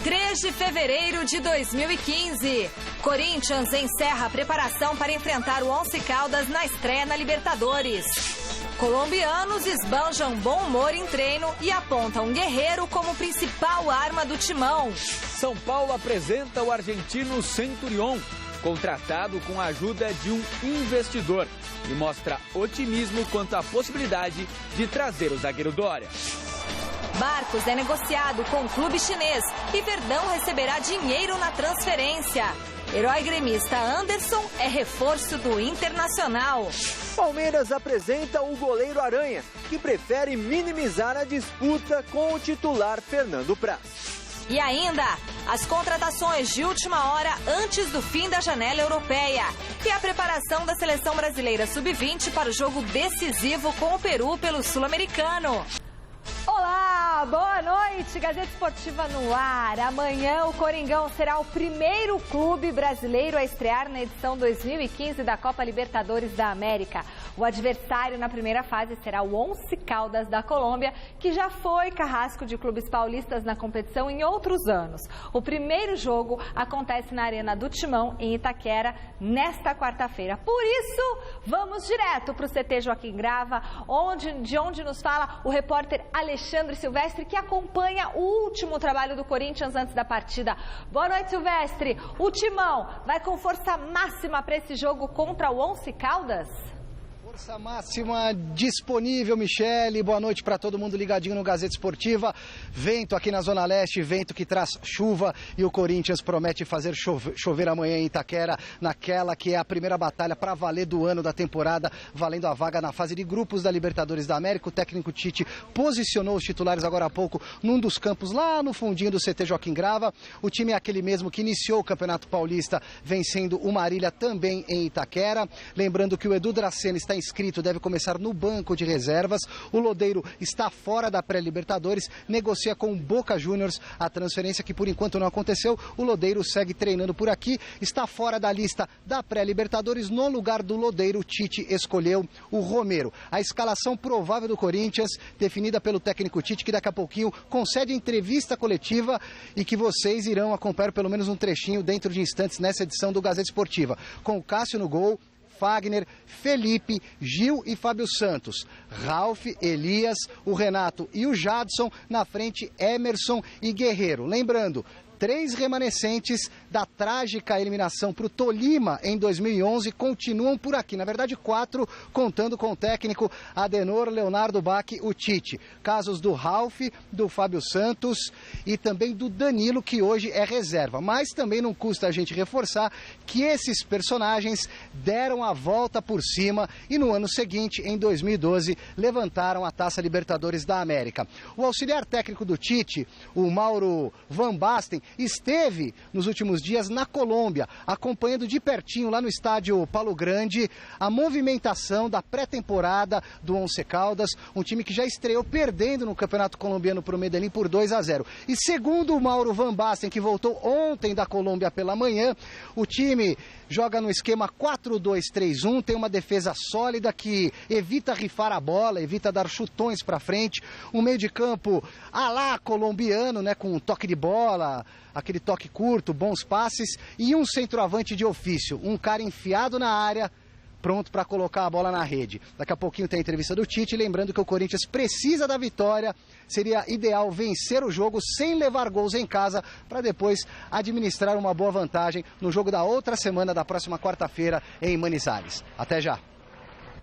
3 de fevereiro de 2015. Corinthians encerra a preparação para enfrentar o Once Caldas na estreia na Libertadores. Colombianos esbanjam bom humor em treino e apontam Guerreiro como principal arma do timão. São Paulo apresenta o argentino Centurión, contratado com a ajuda de um investidor, e mostra otimismo quanto à possibilidade de trazer o zagueiro Dória. Barcos é negociado com o clube chinês e Verdão receberá dinheiro na transferência. Herói gremista Anderson é reforço do Internacional. Palmeiras apresenta o goleiro Aranha, que prefere minimizar a disputa com o titular Fernando Praz. E ainda, as contratações de última hora antes do fim da janela europeia. E a preparação da seleção brasileira sub-20 para o jogo decisivo com o Peru pelo Sul-Americano. Olá, boa noite, Gazeta Esportiva no ar. Amanhã o Coringão será o primeiro clube brasileiro a estrear na edição 2015 da Copa Libertadores da América. O adversário na primeira fase será o Once Caldas da Colômbia, que já foi carrasco de clubes paulistas na competição em outros anos. O primeiro jogo acontece na Arena do Timão, em Itaquera, nesta quarta-feira. Por isso, vamos direto para o CT Joaquim Grava, de onde nos fala o repórter Alexandre Silvestre, que acompanha o último trabalho do Corinthians antes da partida. Boa noite, Silvestre. O Timão vai com força máxima para esse jogo contra o Once Caldas? Força máxima disponível, Michele. Boa noite para todo mundo ligadinho no Gazeta Esportiva. Vento aqui na Zona Leste, vento que traz chuva, e o Corinthians promete fazer chover amanhã em Itaquera, naquela que é a primeira batalha para valer do ano da temporada, valendo a vaga na fase de grupos da Libertadores da América. O técnico Tite posicionou os titulares agora há pouco num dos campos lá no fundinho do CT Joaquim Grava. O time é aquele mesmo que iniciou o Campeonato Paulista vencendo o Marília também em Itaquera. Lembrando que o Edu Dracena está inscrito, deve começar no banco de reservas. O Lodeiro está fora da pré-Libertadores, negocia com o Boca Juniors a transferência que por enquanto não aconteceu. O Lodeiro segue treinando por aqui, está fora da lista da pré-Libertadores. No lugar do Lodeiro, Tite escolheu o Romero. A escalação provável do Corinthians, definida pelo técnico Tite, que daqui a pouquinho concede entrevista coletiva e que vocês irão acompanhar pelo menos um trechinho dentro de instantes nessa edição do Gazeta Esportiva. Com o Cássio no gol, Fagner, Felipe, Gil e Fábio Santos, Ralf, Elias, o Renato e o Jadson, na frente Emerson e Guerreiro. Lembrando, 3 remanescentes da trágica eliminação para o Tolima em 2011 continuam por aqui. Na verdade, 4, contando com o técnico Adenor Leonardo Bach, o Tite. Casos do Ralf, do Fábio Santos e também do Danilo, que hoje é reserva. Mas também não custa a gente reforçar que esses personagens deram a volta por cima e no ano seguinte, em 2012, levantaram a Taça Libertadores da América. O auxiliar técnico do Tite, o Mauro Van Basten, esteve nos últimos dias na Colômbia, acompanhando de pertinho lá no estádio Palo Grande a movimentação da pré-temporada do Once Caldas, um time que já estreou perdendo no Campeonato Colombiano para o Medellín por 2-0. E segundo o Mauro Van Basten, que voltou ontem da Colômbia pela manhã, o time joga no esquema 4-2-3-1, tem uma defesa sólida que evita rifar a bola, evita dar chutões para frente, um meio de campo à la colombiano, né, com um toque de bola, aquele toque curto, bons passes, e um centroavante de ofício, um cara enfiado na área, pronto para colocar a bola na rede. Daqui a pouquinho tem a entrevista do Tite, lembrando que o Corinthians precisa da vitória, seria ideal vencer o jogo sem levar gols em casa, para depois administrar uma boa vantagem no jogo da outra semana, da próxima quarta-feira, em Manizales. Até já!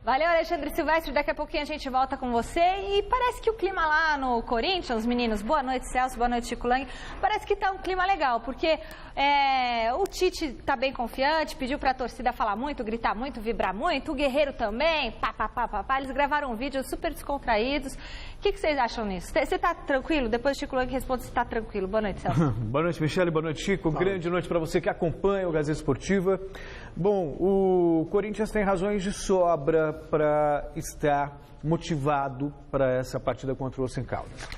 Valeu, Alexandre Silvestre. Daqui a pouquinho a gente volta com você. E parece que o clima lá no Corinthians, meninos, boa noite, Celso, boa noite, Chico Lang, parece que tá um clima legal, porque o Tite tá bem confiante, pediu pra torcida falar muito, gritar muito, vibrar muito, o Guerreiro também, eles gravaram um vídeo super descontraídos. O que vocês acham nisso? Você tá tranquilo? Depois o Chico Lang responde se tá tranquilo. Boa noite, Celso. Boa noite, Michele, boa noite, Chico. Grande noite para você que acompanha o Gazeta Esportiva. Bom, o Corinthians tem razões de sobra para estar motivado para essa partida contra o Once Caldas.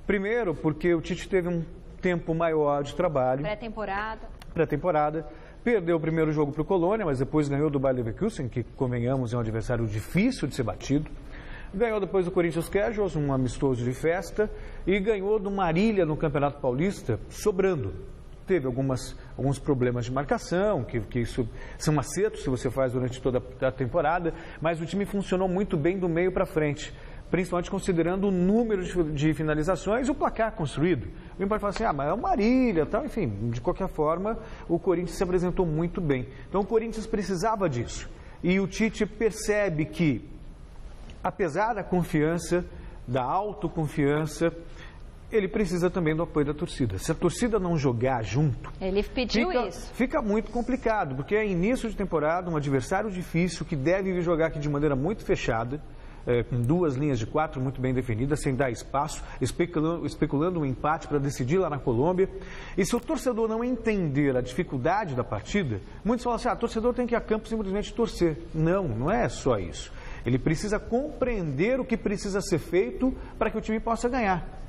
Primeiro, porque o Tite teve um tempo maior de trabalho. Pré-temporada. Perdeu o primeiro jogo para o Colônia, mas depois ganhou do Bayer Leverkusen, que, convenhamos, é um adversário difícil de ser batido. Ganhou depois do Corinthians Casuals, um amistoso de festa, e ganhou do Marília no Campeonato Paulista, sobrando. Teve alguns problemas de marcação, que isso são acertos se você faz durante toda a temporada, mas o time funcionou muito bem do meio para frente, principalmente considerando o número de finalizações e o placar construído. Alguém pode falar assim, mas é o Marília, tal. Enfim, de qualquer forma, o Corinthians se apresentou muito bem. Então o Corinthians precisava disso. E o Tite percebe que, apesar da confiança, da autoconfiança, ele precisa também do apoio da torcida. Se a torcida não jogar junto, ele pediu isso. Fica muito complicado, porque é início de temporada, um adversário difícil que deve vir jogar aqui de maneira muito fechada, com 2 linhas de 4 muito bem definidas, sem dar espaço, especulando um empate para decidir lá na Colômbia. E se o torcedor não entender a dificuldade da partida, muitos falam assim, o torcedor tem que ir a campo simplesmente torcer. Não, não é só isso. Ele precisa compreender o que precisa ser feito para que o time possa ganhar.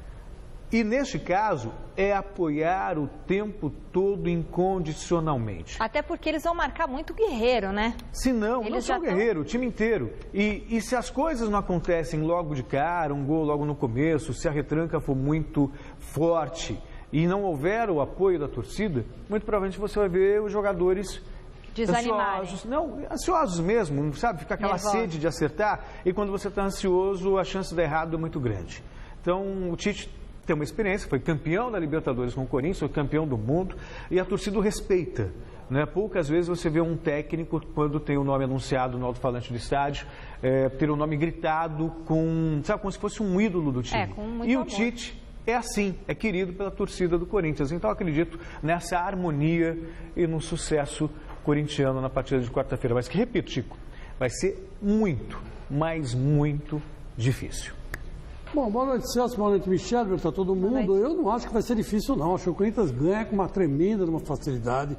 E, neste caso, é apoiar o tempo todo incondicionalmente. Até porque eles vão marcar muito guerreiro, né? Se não, eles não só guerreiro, o time inteiro. E se as coisas não acontecem logo de cara, um gol logo no começo, se a retranca for muito forte e não houver o apoio da torcida, muito provavelmente você vai ver os jogadores desanimados. Ansiosos mesmo, sabe? Fica aquela sede de acertar e quando você está ansioso, a chance de dar errado é muito grande. Então, o Tite tem uma experiência, foi campeão da Libertadores com o Corinthians, foi campeão do mundo e a torcida o respeita. Né? Poucas vezes você vê um técnico, quando tem o nome anunciado no alto-falante do estádio, ter o nome gritado como se fosse um ídolo do time. Com muito e amor. O Tite é assim, é querido pela torcida do Corinthians. Então acredito nessa harmonia e no sucesso corintiano na partida de quarta-feira. Mas que, repito, Chico, vai ser muito, mas muito difícil. Bom, boa noite, Celso, boa noite, Michel, está todo mundo. Eu não acho que vai ser difícil, não. Acho que o Corinthians ganha com uma tremenda facilidade.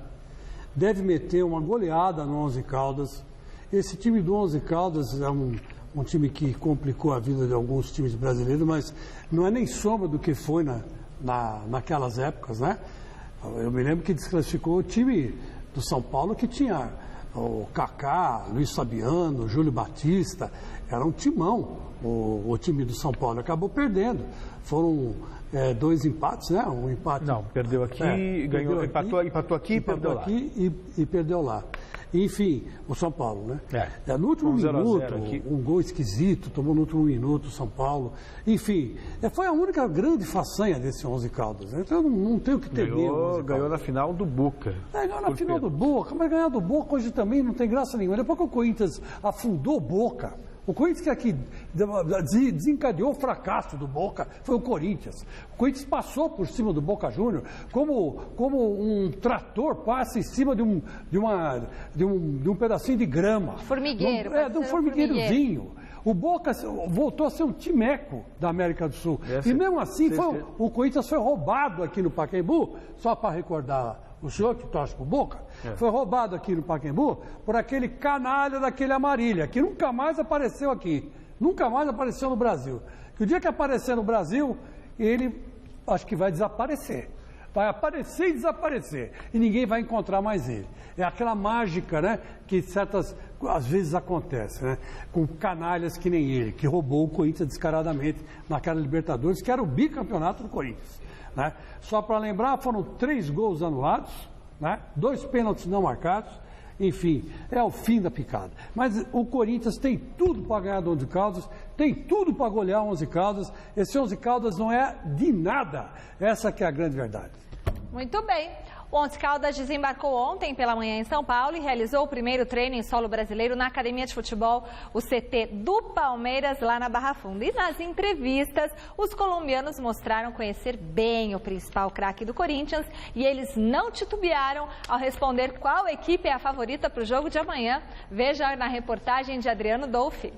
Deve meter uma goleada no 11 Caldas. Esse time do 11 Caldas é um time que complicou a vida de alguns times brasileiros, mas não é nem sombra do que foi naquelas épocas, né? Eu me lembro que desclassificou o time do São Paulo, que tinha o Kaká, Luiz Fabiano, Júlio Batista. Era um timão. O time do São Paulo acabou perdendo. Foram 2 empates, né? Um empate. Não, perdeu aqui, ganhou, empatou aqui e perdeu lá. E perdeu lá. Enfim, o São Paulo, né? No último 0 a 0 minuto, aqui. um gol esquisito, tomou no último minuto o São Paulo. Enfim, foi a única grande façanha desse 11 Caldas. Né? Então não tem o que temer. Ganhou na final do Boca. Ganhou na final do Boca, mas ganhar do Boca hoje também não tem graça nenhuma. Depois que o Corinthians afundou o Boca, o Corinthians que desencadeou o fracasso do Boca foi o Corinthians. O Corinthians passou por cima do Boca Júnior como um trator passa em cima de um pedacinho de grama. Formigueiro. De um formigueirozinho. O Boca voltou a ser um timeco da América do Sul. E mesmo assim, o Corinthians foi roubado aqui no Pacaembu, só para recordar o senhor que torce pro Boca, foi roubado aqui no Pacaembu por aquele canalha daquele Amarília, que nunca mais apareceu aqui, nunca mais apareceu no Brasil. Que o dia que aparecer no Brasil, ele acho que vai desaparecer. Vai aparecer e desaparecer. E ninguém vai encontrar mais ele. É aquela mágica, né? Que às vezes acontece, né? Com canalhas que nem ele, que roubou o Corinthians descaradamente naquela Libertadores, que era o bicampeonato do Corinthians. Né? Só para lembrar, foram 3 gols anulados, né? 2 pênaltis não marcados. Enfim, é o fim da picada. Mas o Corinthians tem tudo para ganhar do 11 Caldas, tem tudo para golear o 11 Caldas. Esse 11 Caldas não é de nada. Essa que é a grande verdade. Muito bem. O 11 Caldas desembarcou ontem pela manhã em São Paulo e realizou o primeiro treino em solo brasileiro na Academia de Futebol, o CT do Palmeiras, lá na Barra Funda. E nas entrevistas, os colombianos mostraram conhecer bem o principal craque do Corinthians e eles não titubearam ao responder qual equipe é a favorita para o jogo de amanhã. Veja na reportagem de Adriano Dolfi.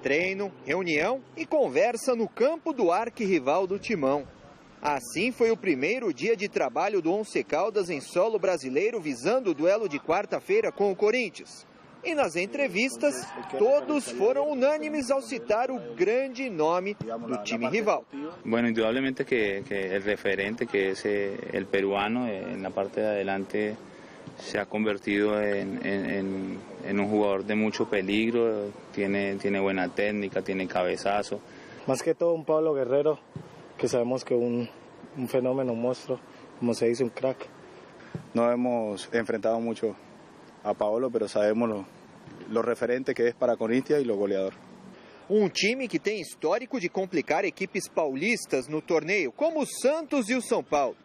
Treino, reunião e conversa no campo do arquirrival do Timão. Assim foi o primeiro dia de trabalho do 11 Caldas em solo brasileiro, visando o duelo de quarta-feira com o Corinthians. E nas entrevistas, todos foram unânimes ao citar o grande nome do time rival. Bueno, indudablemente que el referente, que es el peruano, en la parte de adelante se ha convertido en un jugador de mucho peligro, tiene buena técnica, tiene cabezazo. Más que todo un Pablo Guerrero, que sabemos que un fenómeno, un monstruo, como se dice, un crack. No hemos enfrentado mucho a Paolo, pero sabemos lo referente que es para Corinthians y lo goleador. Time que tem histórico de complicar equipes paulistas no torneio, como o Santos e o São Paulo.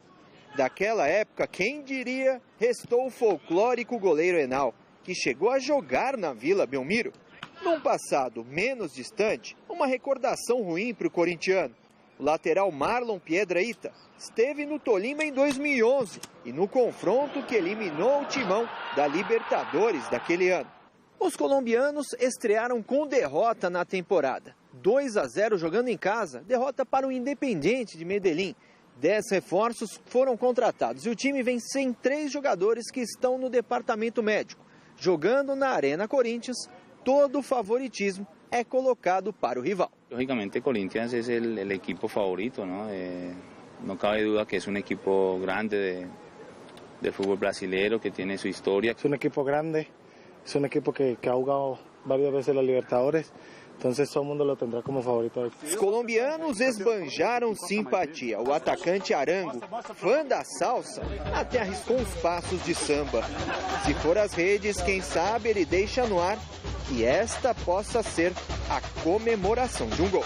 Daquela época, quem diria, restou o folclórico goleiro Henao, que chegou a jogar na Vila Belmiro. Num passado menos distante, uma recordação ruim para o corintiano. O lateral Marlon Piedrahita esteve no Tolima em 2011 e no confronto que eliminou o Timão da Libertadores daquele ano. Os colombianos estrearam com derrota na temporada. 2-0 jogando em casa, derrota para o Independiente de Medellín. 10 reforços foram contratados e o time vem sem 3 jogadores que estão no departamento médico. Jogando na Arena Corinthians, todo o favoritismo é colocado para o rival. Lógicamente, Corinthians es el equipo favorito, ¿no? No cabe duda que es un equipo grande del fútbol brasileño, que tiene su historia. Es un equipo grande, es un equipo que ha jugado varias veces la Libertadores. Então todo mundo lo tendrá como favorito. Os colombianos esbanjaram simpatia. O atacante Arango, fã da salsa, até arriscou uns passos de samba. Se for às redes, quem sabe ele deixa no ar que esta possa ser a comemoração de um gol.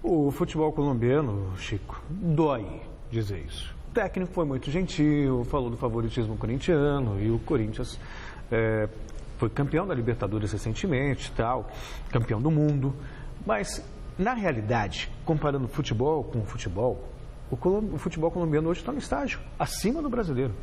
O futebol colombiano, Chico, dói dizer isso. O técnico foi muito gentil, falou do favoritismo corintiano e o Corinthians foi campeão da Libertadores recentemente, tal, campeão do mundo. Mas, na realidade, comparando futebol com futebol, o futebol colombiano hoje está no estágio acima do brasileiro.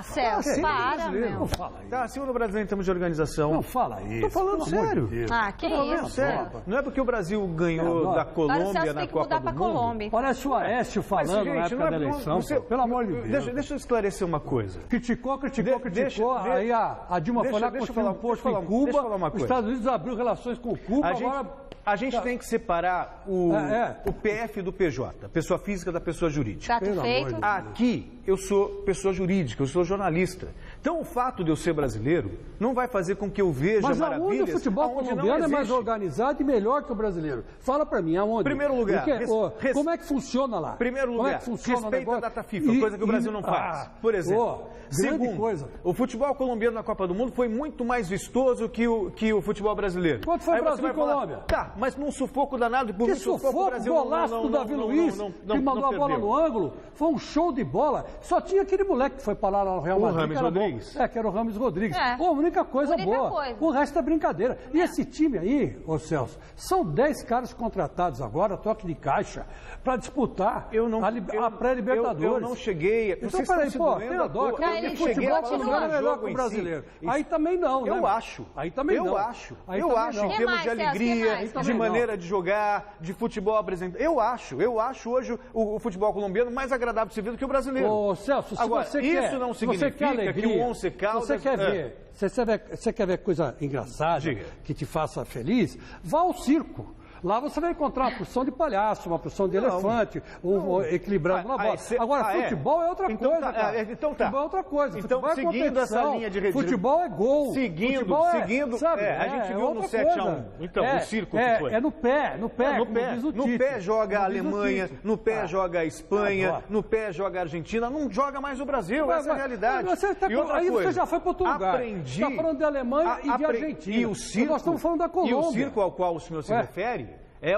Celso, para, meu. Não fala isso. Tá acima do brasileiro em termos de organização. Não fala isso. Tô falando sério. Que isso? Sério. Não é porque o Brasil ganhou da Colômbia na Copa do Mundo. Colômbia. Parece o Aécio falando na época da eleição. Pelo amor de Deus. Deixa eu esclarecer uma coisa. Criticou. Aí a Dilma foi lá construir um posto em Cuba. Os Estados Unidos abriu relações com Cuba. A gente tem que separar o PF do PJ, pessoa física da pessoa jurídica. Trato feito. Aqui eu sou pessoa jurídica, eu sou jornalista. Então o fato de eu ser brasileiro não vai fazer com que eu veja maravilhas. Mas aonde o futebol colombiano é mais organizado e melhor que o brasileiro? Fala pra mim, aonde? Primeiro lugar. Como é que funciona lá? Primeiro lugar, respeita a data FIFA, coisa que o Brasil não faz, por exemplo. Segundo, o futebol colombiano na Copa do Mundo foi muito mais vistoso que o futebol brasileiro. Quanto foi o Brasil e Colômbia? Tá, mas num sufoco danado e por muito sufoco o Brasil golaço do Davi Luiz, que mandou a bola no ângulo, foi um show de bola. Só tinha aquele moleque que foi parar lá no Real Madrid. O Rames Rodrigues. Que era o Rames Rodrigues. A única coisa boa. O resto é brincadeira. E esse time aí, Celso, são 10 caras contratados agora, toque de caixa, para disputar a pré-Libertadores. Eu não cheguei... Então, peraí, tem a dó. O futebol colombiano é melhor que o brasileiro. Aí também não, né? Eu acho. Aí também não. Eu acho. Em termos de alegria, de maneira de jogar, de futebol apresentado. Eu acho hoje o futebol colombiano mais agradável de se ver do que o brasileiro. Celso, se agora, você isso não significa que o Once Caldas... Você quer ver coisa engraçada, que te faça feliz? Vá ao circo. Lá você vai encontrar uma porção de palhaço, uma porção de elefante, equilibrando na bola. Agora, futebol é outra coisa, cara. Então tá. Futebol é outra coisa. Então, seguindo essa linha de... Futebol é gol. Seguindo. Sabe, a gente viu no 7-1. Então, o circo que foi. É no pé. No pé joga a Alemanha, no pé joga a Espanha, no pé joga a Argentina, não joga mais o Brasil, essa é a realidade. Aí você já foi para outro lugar. Você está falando de Alemanha e de Argentina. E o circo, nós estamos falando da Colômbia. E o circo ao qual o senhor se refere... É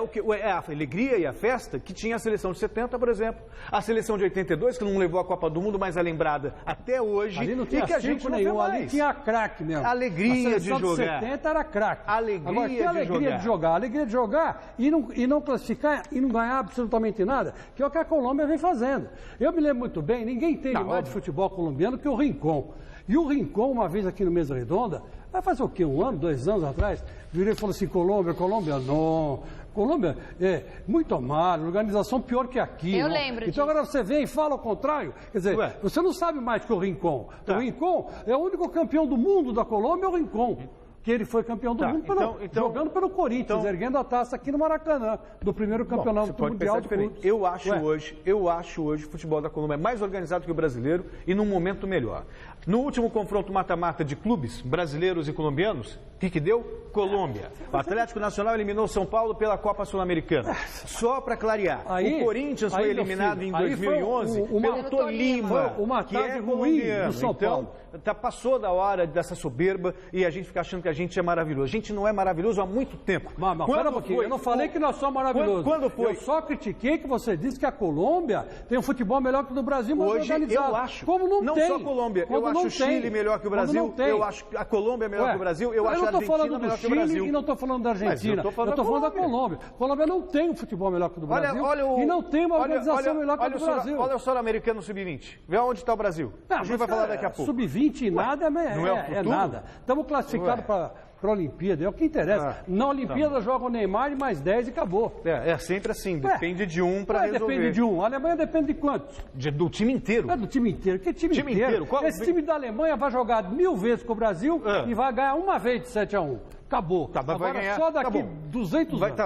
a alegria e a festa que tinha a seleção de 70, por exemplo. A seleção de 82, que não levou a Copa do Mundo, mas é lembrada até hoje. Ali não tinha e que a gente não nenhum, mais. Ali tinha craque mesmo. Alegria de jogar. A seleção de 70 era craque. Alegria de jogar. Alegria de jogar e não classificar e não ganhar absolutamente nada, que é o que a Colômbia vem fazendo. Eu me lembro muito bem, ninguém entende mais de futebol colombiano que o Rincón. E o Rincón, uma vez aqui no Mesa Redonda, vai fazer o quê? 1 ano, 2 anos atrás, virou e falou assim, Colômbia não... Colômbia é muito mal, organização pior que aqui. Eu lembro disso. Então agora você vem e fala o contrário. Quer dizer, você não sabe mais que o Rincón. O Rincón é o único campeão do mundo da Colômbia, é o Rincón. que ele foi campeão do mundo jogando pelo Corinthians, erguendo a taça aqui no Maracanã, do primeiro campeonato mundial do clube. Eu acho hoje o futebol da Colômbia mais organizado que o brasileiro e num momento melhor. No último confronto mata-mata de clubes brasileiros e colombianos, o que deu? Colômbia. O Atlético Nacional eliminou São Paulo pela Copa Sul-Americana. Só para clarear, o Corinthians foi eliminado em 2011 pelo Tolima, que é colombiano. São Paulo. Passou da hora dessa soberba e a gente fica achando que a gente é maravilhoso. A gente não é maravilhoso há muito tempo. Mas pera um pouquinho, eu não falei que nós somos maravilhosos. Quando foi? Eu só critiquei que você disse que a Colômbia tem um futebol melhor que o do Brasil, mas hoje organizado. Eu acho. Como não tem? Só a Colômbia. Eu acho o Chile melhor que o Brasil. Eu acho a Colômbia melhor que o Brasil. Eu acho a Argentina melhor que o Brasil. Eu não estou falando do Chile e não estou falando da Argentina. Eu estou falando da Colômbia. A Colômbia não tem um futebol melhor que o do Brasil e não tem uma organização melhor que o do Brasil. Olha o Sul-Americano Sub-20. Vê onde está o Brasil. A gente vai falar daqui a pouco. Sub-20 e nada é nada. Estamos classificados para a Olimpíada, é o que interessa. Na Olimpíada joga o Neymar e mais 10 e acabou. É sempre assim, depende de um para resolver. Depende de um. A Alemanha depende de quantos? Do time inteiro. Do time inteiro. Que time inteiro? Esse time da Alemanha vai jogar 1000 vezes com o Brasil e vai ganhar uma vez de 7-1. Acabou. Agora vai ganhar, só daqui 200 anos.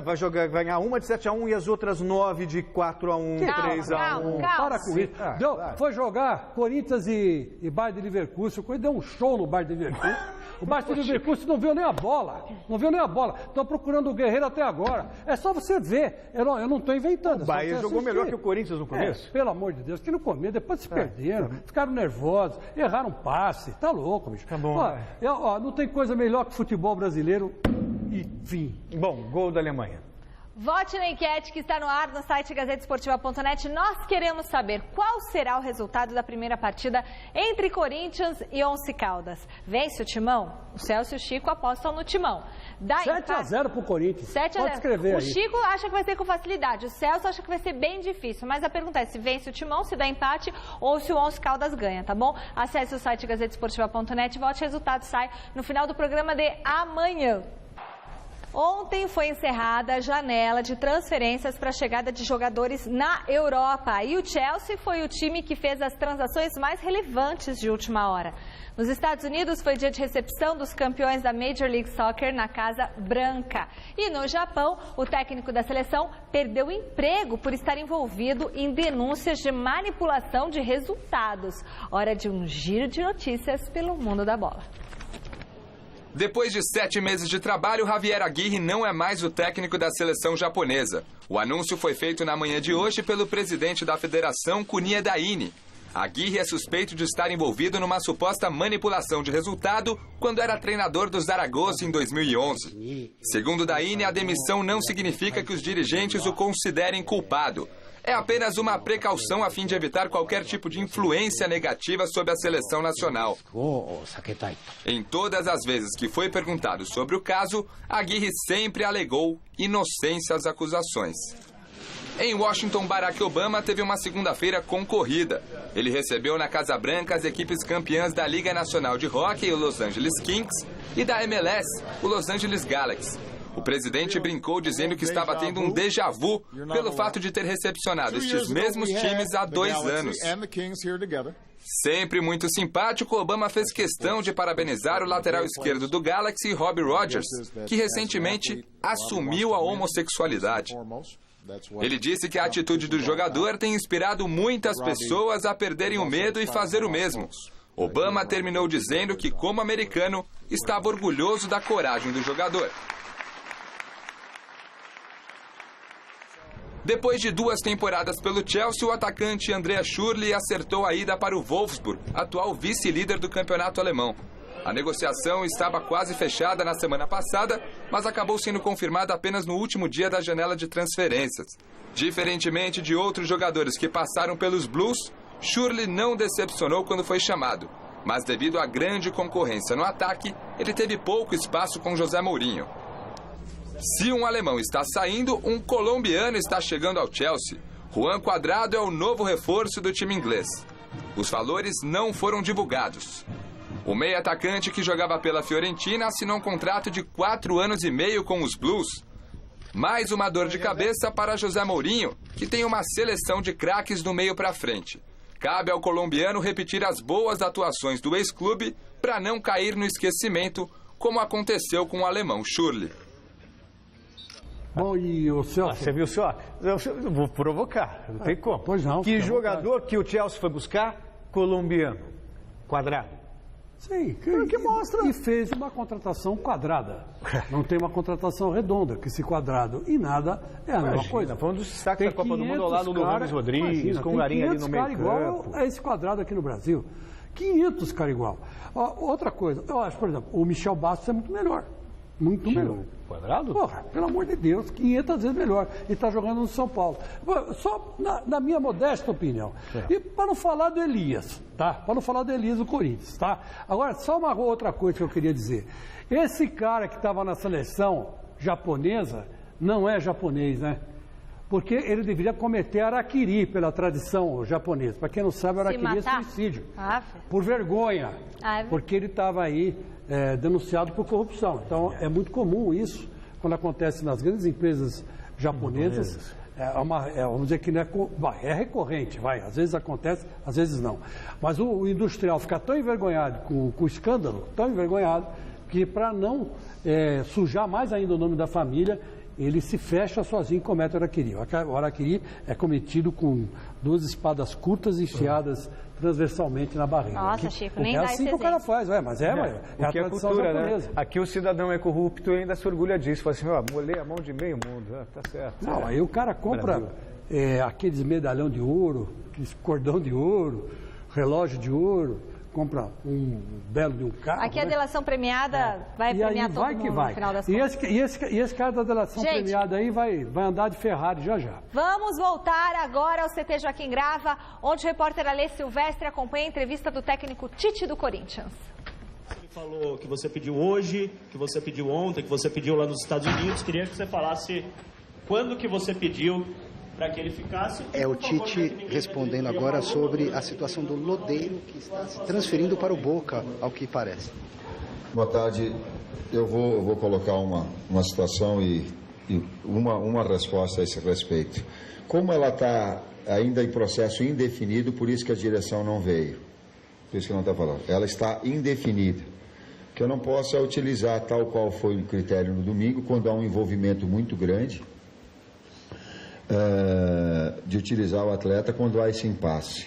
Vai ganhar uma de 7-1 e as outras 9 de 4-1, 3-1. Para com isso. Foi jogar Corinthians e Bayer de Leverkusen. O Corinthians deu um show no Bayer de Leverkusen. O Bayer de Leverkusen não viu nem a bola. Estão procurando o Guerreiro até agora. É só você ver. Eu não estou inventando. O Bayer jogou melhor que o Corinthians no começo. Pelo amor de Deus, que no começo, depois se perderam, ficaram nervosos, erraram passe. Tá louco, bicho. Tá bom. Não tem coisa melhor que futebol brasileiro. E fim. Bom, gol da Alemanha. Vote na enquete que está no ar no site gazetesportiva.net. Nós queremos saber qual será o resultado da primeira partida entre Corinthians e Once Caldas. Vence o Timão? O Celso e o Chico apostam no Timão. 7-0 pro Corinthians. 7-0. Pode escrever aí. O Chico acha que vai ser com facilidade. O Celso acha que vai ser bem difícil. Mas a pergunta é se vence o Timão, se dá empate ou se o Once Caldas ganha, tá bom? Acesse o site gazetesportiva.net e vote. O resultado sai no final do programa de amanhã. Ontem foi encerrada a janela de transferências para a chegada de jogadores na Europa. E o Chelsea foi o time que fez as transações mais relevantes de última hora. Nos Estados Unidos foi dia de recepção dos campeões da Major League Soccer na Casa Branca. E no Japão, o técnico da seleção perdeu o emprego por estar envolvido em denúncias de manipulação de resultados. Hora de um giro de notícias pelo mundo da bola. Depois de 7 meses de trabalho, Javier Aguirre não é mais o técnico da seleção japonesa. O anúncio foi feito na manhã de hoje pelo presidente da federação, Kuniya Daini. Aguirre é suspeito de estar envolvido numa suposta manipulação de resultado quando era treinador do Zaragoza em 2011. Segundo Daini, a demissão não significa que os dirigentes o considerem culpado. É apenas uma precaução a fim de evitar qualquer tipo de influência negativa sobre a seleção nacional. Em todas as vezes que foi perguntado sobre o caso, Aguirre sempre alegou inocência às acusações. Em Washington, Barack Obama teve uma segunda-feira concorrida. Ele recebeu na Casa Branca as equipes campeãs da Liga Nacional de Hóquei, o Los Angeles Kings, e da MLS, o Los Angeles Galaxy. O presidente brincou dizendo que estava tendo um déjà vu pelo fato de ter recepcionado estes mesmos times há 2 anos. Sempre muito simpático, Obama fez questão de parabenizar o lateral esquerdo do Galaxy, Robbie Rogers, que recentemente assumiu a homossexualidade. Ele disse que a atitude do jogador tem inspirado muitas pessoas a perderem o medo e fazer o mesmo. Obama terminou dizendo que, como americano, estava orgulhoso da coragem do jogador. Depois de 2 temporadas pelo Chelsea, o atacante Andrea Schürrle acertou a ida para o Wolfsburg, atual vice-líder do campeonato alemão. A negociação estava quase fechada na semana passada, mas acabou sendo confirmada apenas no último dia da janela de transferências. Diferentemente de outros jogadores que passaram pelos Blues, Schürrle não decepcionou quando foi chamado. Mas devido à grande concorrência no ataque, ele teve pouco espaço com José Mourinho. Se um alemão está saindo, um colombiano está chegando ao Chelsea. Juan Cuadrado é o novo reforço do time inglês. Os valores não foram divulgados. O meio atacante que jogava pela Fiorentina assinou um contrato de 4 anos e meio com os Blues. Mais uma dor de cabeça para José Mourinho, que tem uma seleção de craques do meio para frente. Cabe ao colombiano repetir as boas atuações do ex-clube para não cair no esquecimento, como aconteceu com o alemão Schürrle. Bom, e o Celso? Você viu só? Eu vou provocar, não tem como. Pois não. Que jogador que o Chelsea foi buscar? Colombiano. Quadrado. Sim, que mostra. E fez uma contratação quadrada. Não tem uma contratação redonda, que esse quadrado e nada é a mesma coisa. Foi um dos destaques da Copa do Mundo lá no Ramos Rodrigues, com o Garinha ali no meio campo. Igual a esse quadrado aqui no Brasil. 500 caras igual. Outra coisa, eu acho, por exemplo, o Michel Bastos é muito melhor. Muito melhor. Quadrado? Porra, pelo amor de Deus, 500 vezes melhor. E está jogando no São Paulo. Só na minha modesta opinião. E para não falar do Elias, tá? Para não falar do Elias do Corinthians, tá? Agora, só uma outra coisa que eu queria dizer. Esse cara que estava na seleção japonesa não é japonês, né? Porque ele deveria cometer harakiri pela tradição japonesa. Para quem não sabe, harakiri é suicídio. Por vergonha. Porque ele estava aí denunciado por corrupção. Então, é muito comum isso, quando acontece nas grandes empresas japonesas. Vamos dizer que não é recorrente, às vezes acontece, às vezes não. Mas o industrial fica tão envergonhado com o escândalo, tão envergonhado, que para não sujar mais ainda o nome da família, ele se fecha sozinho e comete o harakiri. O harakiri é cometido com 2 espadas curtas enfiadas transversalmente na barriga. Nossa, Chico, nem dá esse exemplo. É assim que o cara faz, mas é a tradição cultura, japonesa. Né? Aqui o cidadão é corrupto e ainda se orgulha disso. Fala assim, molei a mão de meio mundo. Tá certo. Não, aí o cara compra aqueles medalhão de ouro, aqueles cordão de ouro, relógio de ouro, compra um belo de um carro. Aqui a delação premiada vai premiar todo mundo no final das contas. E esse cara da delação premiada aí vai andar de Ferrari já. Vamos voltar agora ao CT Joaquim Grava, onde o repórter Alê Silvestre acompanha a entrevista do técnico Tite do Corinthians. Você falou que você pediu hoje, que você pediu ontem, que você pediu lá nos Estados Unidos. Queria que você falasse quando que você pediu para que ele ficasse. O Tite respondendo agora sobre a situação do Lodeiro, que está se transferindo para o Boca, ao que parece. Boa tarde. Eu vou colocar uma situação e uma resposta a esse respeito. Como ela está ainda em processo indefinido, por isso que a direção não veio. Por isso que não está falando. Ela está indefinida. Que eu não possa utilizar tal qual foi o critério no domingo, quando há um envolvimento muito grande, de utilizar o atleta quando há esse impasse,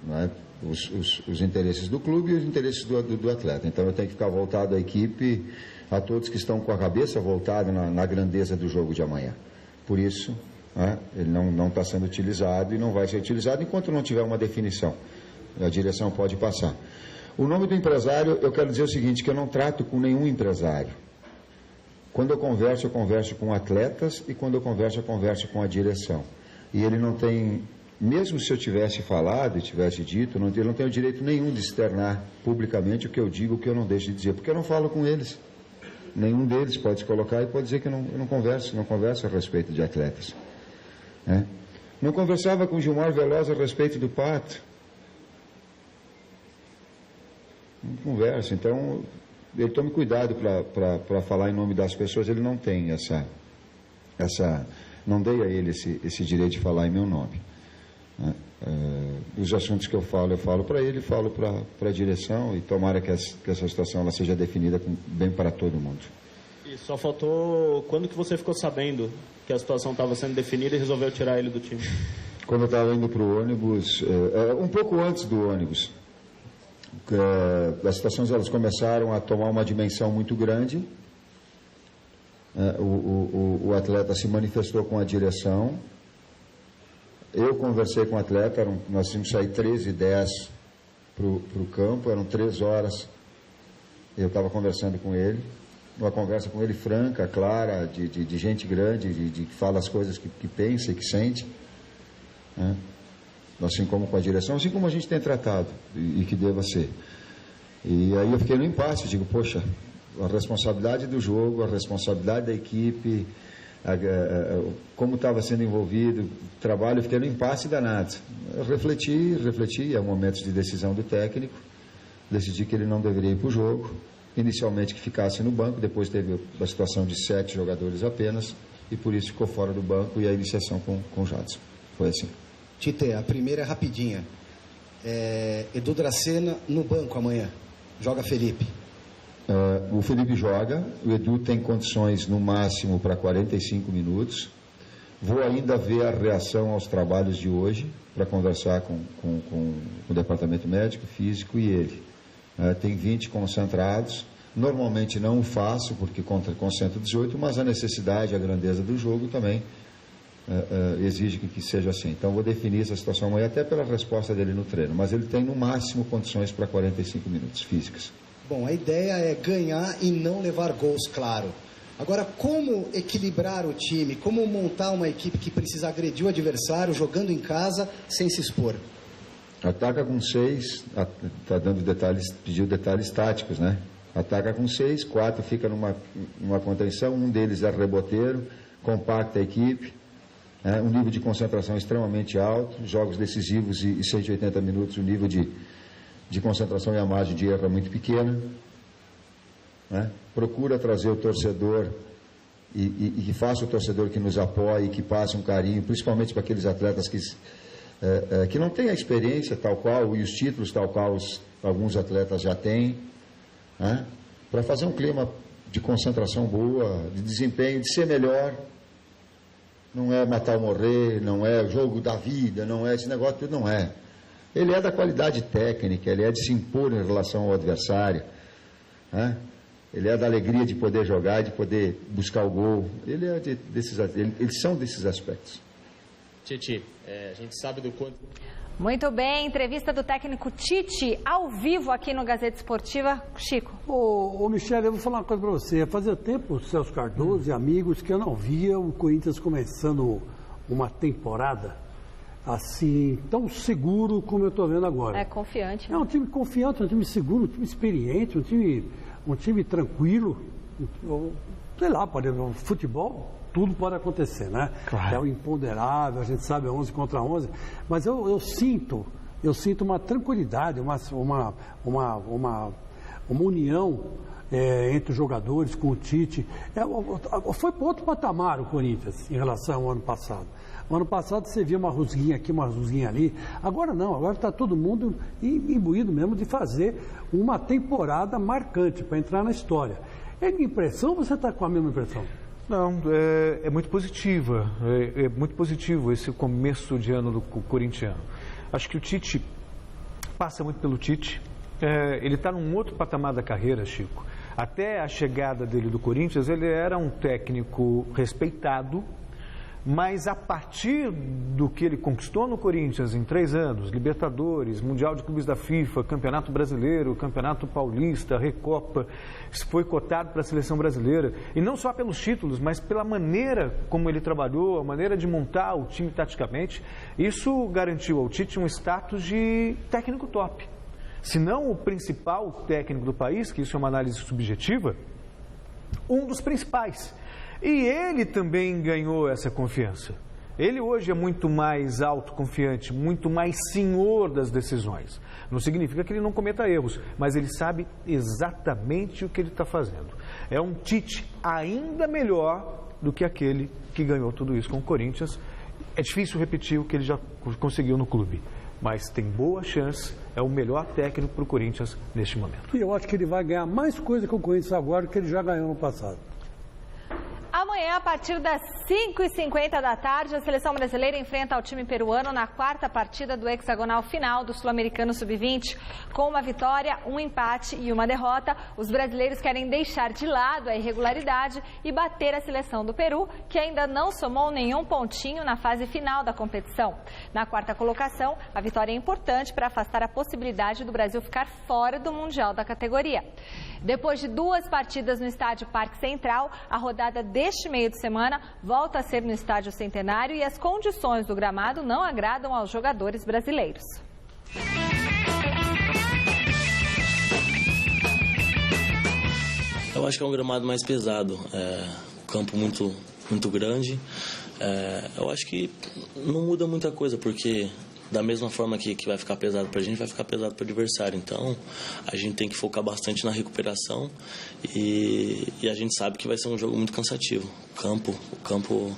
né? Os interesses do clube e os interesses do atleta. Então eu tenho que ficar voltado à equipe, a todos que estão com a cabeça voltada na grandeza do jogo de amanhã. Por isso, né, ele não está sendo utilizado e não vai ser utilizado enquanto não tiver uma definição. A direção pode passar. O nome do empresário, eu quero dizer o seguinte, que eu não trato com nenhum empresário. Quando eu converso com atletas e quando eu converso com a direção. E ele não tem, mesmo se eu tivesse falado e tivesse dito, ele não tem o direito nenhum de externar publicamente o que eu digo, o que eu não deixo de dizer, porque eu não falo com eles. Nenhum deles pode se colocar e pode dizer que eu não converso a respeito de atletas. Né? Não conversava com o Gilmar Veloz a respeito do Pato. Não converso, então ele tome cuidado para falar em nome das pessoas, ele não tem não dei a ele esse direito de falar em meu nome. Né? Os assuntos que eu falo para ele, falo para a direção e tomara que essa situação ela seja definida bem para todo mundo. E só faltou, quando que você ficou sabendo que a situação estava sendo definida e resolveu tirar ele do time? Quando eu estava indo para o ônibus, um pouco antes do ônibus, as situações elas começaram a tomar uma dimensão muito grande. O atleta se manifestou com a direção. Eu conversei com o atleta, nós tínhamos que sair 13h10 para o campo, eram 3 horas. Eu estava conversando com ele, uma conversa com ele franca, clara, de gente grande, de que fala as coisas que pensa e que sente, né? Assim como com a direção, assim como a gente tem tratado e que deva ser. E aí eu fiquei no impasse, digo, poxa, a responsabilidade do jogo, a responsabilidade da equipe, como estava sendo envolvido o trabalho, eu fiquei no impasse danado. Eu refleti, é um momento de decisão do técnico, decidi que ele não deveria ir para o jogo, inicialmente que ficasse no banco, depois teve a situação de 7 jogadores apenas, e por isso ficou fora do banco e a iniciação com o Jadson. Foi assim. Tite, a primeira é rapidinha. Edu Dracena no banco amanhã. Joga Felipe. O Felipe joga, o Edu tem condições no máximo para 45 minutos. Vou ainda ver a reação aos trabalhos de hoje, para conversar com o departamento médico, físico e ele. Tem 20 concentrados. Normalmente não o faço, porque concentro 18, mas a necessidade, a grandeza do jogo também exige que seja assim. Então vou definir essa situação amanhã, até pela resposta dele no treino. Mas ele tem no máximo condições para 45 minutos físicas. Bom, a ideia é ganhar e não levar gols, claro. Agora, como equilibrar o time? Como montar uma equipe que precisa agredir o adversário jogando em casa sem se expor? Ataca com 6, está dando detalhes, pediu detalhes táticos, né? Ataca com 6, 4 fica numa contenção, um deles é reboteiro, compacta a equipe, um nível de concentração extremamente alto, jogos decisivos e 180 minutos, o nível de concentração e a margem de erro é muito pequena. Procura trazer o torcedor e que faça o torcedor que nos apoie, que passe um carinho, principalmente para aqueles atletas que não têm a experiência tal qual e os títulos tal qual alguns atletas já têm, para fazer um clima de concentração boa, de desempenho, de ser melhor. Não é matar ou morrer, não é o jogo da vida, não é esse negócio, tudo não é. Ele é da qualidade técnica, ele é de se impor em relação ao adversário, ele é da alegria de poder jogar, de poder buscar o gol. Eles são desses aspectos. Tite, a gente sabe do quanto... Muito bem, entrevista do técnico Tite, ao vivo aqui no Gazeta Esportiva. Chico. Ô Michele, eu vou falar uma coisa para você. Fazia tempo, Celso Cardoso e amigos, que eu não via o Corinthians começando uma temporada assim, tão seguro como eu estou vendo agora. É confiante. Né? É um time confiante, um time seguro, um time experiente, um time tranquilo. Sei lá, futebol... Tudo pode acontecer, né? Claro. É o imponderável, a gente sabe, é 11 contra 11. Mas eu sinto uma tranquilidade, uma união entre os jogadores, com o Tite. Foi para outro patamar o Corinthians em relação ao ano passado. No ano passado você via uma rusguinha aqui, uma rusguinha ali. Agora não, agora está todo mundo imbuído mesmo de fazer uma temporada marcante para entrar na história. É minha impressão ou você está com a mesma impressão? Não, é muito positiva, é muito positivo esse começo de ano do corintiano. Acho que o Tite passa muito pelo Tite, ele está num outro patamar da carreira, Chico. Até a chegada dele do Corinthians, ele era um técnico respeitado, mas a partir do que ele conquistou no Corinthians em 3 anos, Libertadores, Mundial de Clubes da FIFA, Campeonato Brasileiro, Campeonato Paulista, Recopa, foi cotado para a seleção brasileira, e não só pelos títulos, mas pela maneira como ele trabalhou, a maneira de montar o time taticamente, isso garantiu ao Tite um status de técnico top. Se não o principal técnico do país, que isso é uma análise subjetiva, um dos principais. E ele também ganhou essa confiança. Ele hoje é muito mais autoconfiante, muito mais senhor das decisões. Não significa que ele não cometa erros, mas ele sabe exatamente o que ele está fazendo. É um Tite ainda melhor do que aquele que ganhou tudo isso com o Corinthians. É difícil repetir o que ele já conseguiu no clube, mas tem boa chance, é o melhor técnico para o Corinthians neste momento. E eu acho que ele vai ganhar mais coisa com o Corinthians agora do que ele já ganhou no passado. Amanhã, a partir das 5h50 da tarde, a seleção brasileira enfrenta o time peruano na 4ª partida do hexagonal final do Sul-Americano Sub-20. Com uma vitória, um empate e uma derrota, os brasileiros querem deixar de lado a irregularidade e bater a seleção do Peru, que ainda não somou nenhum pontinho na fase final da competição. Na 4ª colocação, a vitória é importante para afastar a possibilidade do Brasil ficar fora do Mundial da categoria. Depois de 2 partidas no estádio Parque Central, a rodada deste meio de semana volta a ser no estádio Centenário e as condições do gramado não agradam aos jogadores brasileiros. Eu acho que é um gramado mais pesado, campo muito grande. Eu acho que não muda muita coisa, porque da mesma forma que vai ficar pesado pra gente, vai ficar pesado pro adversário. Então, a gente tem que focar bastante na recuperação e a gente sabe que vai ser um jogo muito cansativo. O campo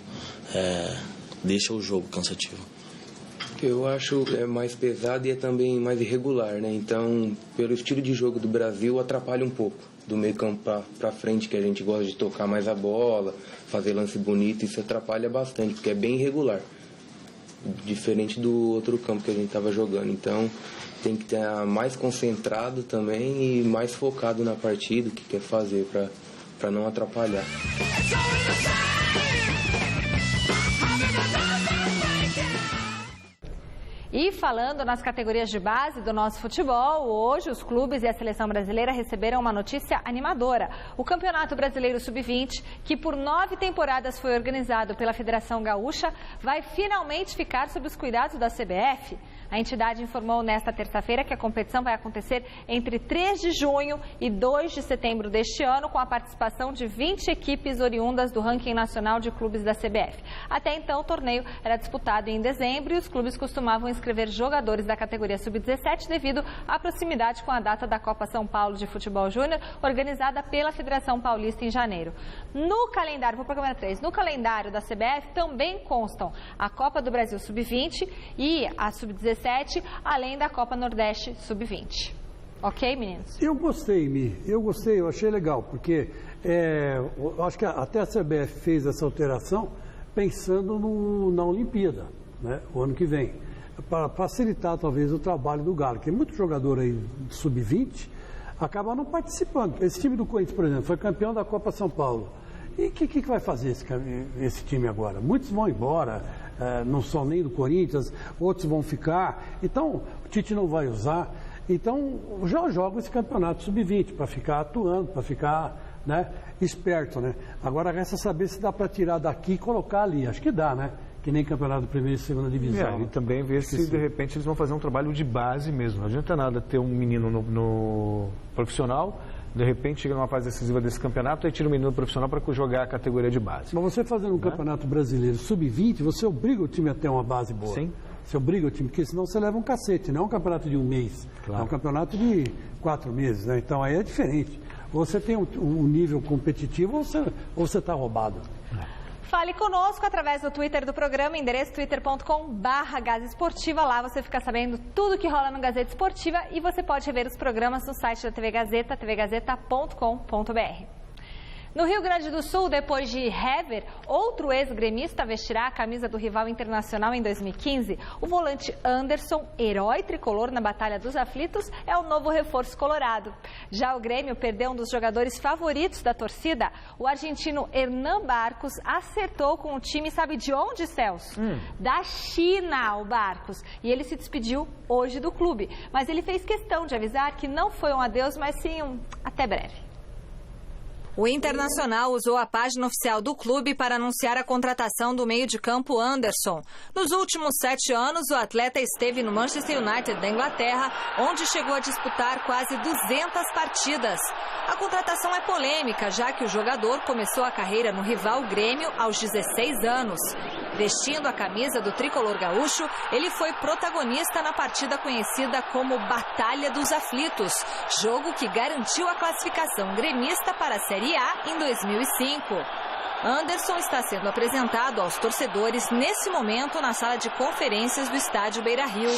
deixa o jogo cansativo. Eu acho mais pesado e é também mais irregular, né? Então, pelo estilo de jogo do Brasil, atrapalha um pouco. Do meio campo para frente, que a gente gosta de tocar mais a bola, fazer lance bonito, isso atrapalha bastante, porque é bem irregular. Diferente do outro campo que a gente estava jogando. Então, tem que estar mais concentrado também e mais focado na partida, o que quer fazer para não atrapalhar. E falando nas categorias de base do nosso futebol, hoje os clubes e a seleção brasileira receberam uma notícia animadora. O Campeonato Brasileiro Sub-20, que por 9 temporadas foi organizado pela Federação Gaúcha, vai finalmente ficar sob os cuidados da CBF. A entidade informou nesta terça-feira que a competição vai acontecer entre 3 de junho e 2 de setembro deste ano, com a participação de 20 equipes oriundas do ranking nacional de clubes da CBF. Até então, o torneio era disputado em dezembro e os clubes costumavam inscrever jogadores da categoria Sub-17 devido à proximidade com a data da Copa São Paulo de Futebol Júnior, organizada pela Federação Paulista em janeiro. No calendário, vou para a câmera 3, no calendário da CBF também constam a Copa do Brasil Sub-20 e a Sub-17, além da Copa Nordeste Sub-20. Ok, meninos? Eu gostei, Mi. Eu achei legal, porque eu acho que até a CBF fez essa alteração pensando na Olimpíada, né, o ano que vem, para facilitar talvez o trabalho do Galo, que muito jogador aí Sub-20 acaba não participando. Esse time do Corinthians, por exemplo, foi campeão da Copa São Paulo. E o que vai fazer esse time agora? Muitos vão embora, não são nem do Corinthians, outros vão ficar. Então, o Tite não vai usar. Então, já joga esse campeonato Sub-20 para ficar atuando, para ficar, né, esperto, né? Agora resta saber se dá para tirar daqui e colocar ali. Acho que dá, né? Que nem campeonato de primeira e segunda divisão. E também ver se de repente eles vão fazer um trabalho de base mesmo. Não adianta nada ter um menino no profissional, de repente chega numa fase decisiva desse campeonato e tira o menino profissional para jogar a categoria de base. Mas você fazendo um campeonato brasileiro Sub-20, você obriga o time a ter uma base boa. Sim. Você obriga o time, porque senão você leva um cacete. Não é um campeonato de um mês, claro. É um campeonato de 4 meses, né? Então aí é diferente. Ou você tem um nível competitivo ou você está roubado. Fale conosco através do Twitter do programa, endereço twitter.com/Gazeta Lá você fica sabendo tudo que rola no Gazeta Esportiva e você pode rever os programas no site da TV Gazeta, tvgazeta.com.br. No Rio Grande do Sul, depois de Hever, outro ex-gremista vestirá a camisa do rival internacional em 2015. O volante Anderson, herói tricolor na Batalha dos Aflitos, é o novo reforço colorado. Já o Grêmio perdeu um dos jogadores favoritos da torcida. O argentino Hernan Barcos acertou com o time, sabe de onde, Celso? Da China, o Barcos. E ele se despediu hoje do clube. Mas ele fez questão de avisar que não foi um adeus, mas sim um até breve. O Internacional usou a página oficial do clube para anunciar a contratação do meio de campo Anderson. Nos últimos 7 anos, o atleta esteve no Manchester United da Inglaterra, onde chegou a disputar quase 200 partidas. A contratação é polêmica, já que o jogador começou a carreira no rival Grêmio aos 16 anos. Vestindo a camisa do tricolor gaúcho, ele foi protagonista na partida conhecida como Batalha dos Aflitos, jogo que garantiu a classificação gremista para a Série A em 2005. Anderson está sendo apresentado aos torcedores nesse momento na sala de conferências do estádio Beira-Rio.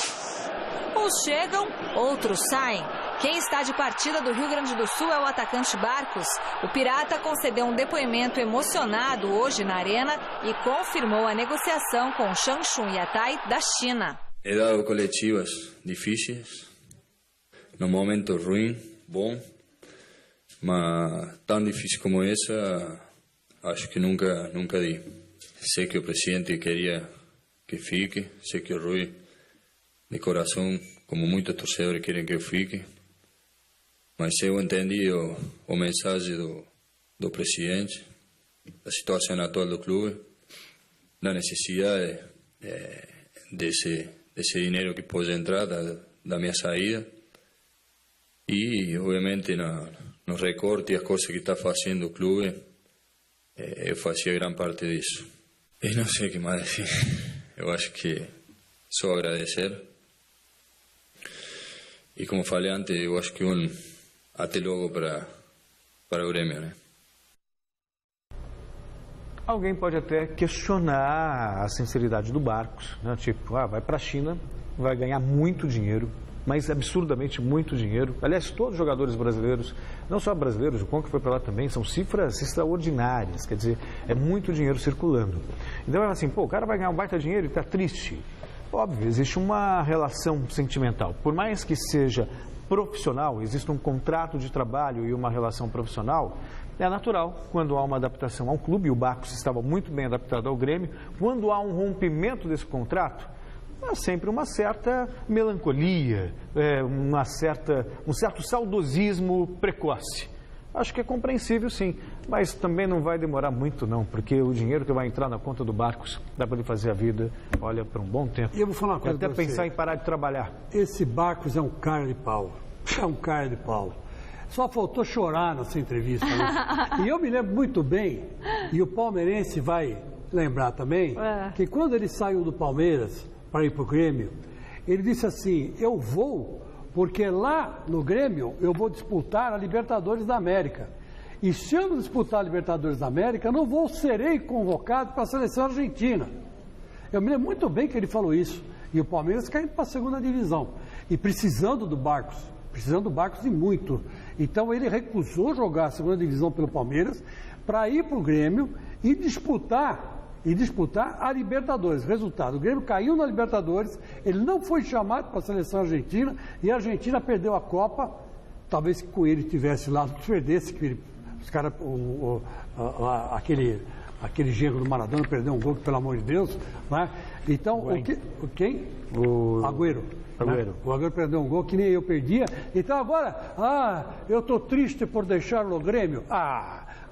Uns chegam, outros saem. Quem está de partida do Rio Grande do Sul é o atacante Barcos. O Pirata concedeu um depoimento emocionado hoje na Arena e confirmou a negociação com Changchun Yatai da China. He dado coletivas difíceis, num momento ruim, bom, mas tão difícil como essa, acho que nunca di. Sei que o presidente queria que fique, sei que o Rui, de coração, como muitos torcedores querem que eu fique, mas eu entendi o mensagem do presidente, da situação atual do clube, da necessidade desse dinheiro que pode entrar da minha saída e, obviamente, no recorte e as coisas que está fazendo o clube, eu fazia grande parte disso. E não sei o que mais dizer. Eu acho que só agradecer. E como falei antes, eu acho que até logo para o Grêmio, né? Alguém pode até questionar a sinceridade do Barcos, né? Tipo, vai para a China, vai ganhar muito dinheiro, mas absurdamente muito dinheiro. Aliás, todos os jogadores brasileiros, não só brasileiros, o Conca foi para lá também, são cifras extraordinárias, quer dizer, é muito dinheiro circulando. Então é assim, o cara vai ganhar um baita dinheiro e está triste. Óbvio, existe uma relação sentimental. Por mais que seja profissional, existe um contrato de trabalho e uma relação profissional, é natural quando há uma adaptação ao clube, e o Barcos estava muito bem adaptado ao Grêmio, quando há um rompimento desse contrato, há sempre uma certa melancolia, um certo saudosismo precoce. Acho que é compreensível, sim, mas também não vai demorar muito, não, porque o dinheiro que vai entrar na conta do Barcos dá para ele fazer a vida, olha, por um bom tempo. E eu vou falar uma coisa até pensar em parar de trabalhar. Esse Barcos é um cara de pau. É um cara de pau. Só faltou chorar nessa entrevista. Né? E eu me lembro muito bem, e o palmeirense vai lembrar também, que quando ele saiu do Palmeiras para ir para o Grêmio, ele disse assim, eu vou porque lá no Grêmio eu vou disputar a Libertadores da América. E se eu não disputar a Libertadores da América, eu não serei convocado para a seleção argentina. Eu me lembro muito bem que ele falou isso. E o Palmeiras caindo para a segunda divisão. E precisando do Barcos e muito. Então ele recusou jogar a segunda divisão pelo Palmeiras para ir para o Grêmio e disputar a Libertadores. Resultado, o Grêmio caiu na Libertadores, ele não foi chamado para a seleção argentina e a Argentina perdeu a Copa. Talvez que com ele tivesse lá, não perdesse, que os caras, aquele genro do Maradona perdeu um gol, pelo amor de Deus, né? Então, quem? O Agüero. Né? O Agüero perdeu um gol que nem eu perdia. Então agora, eu estou triste por deixar o Grêmio.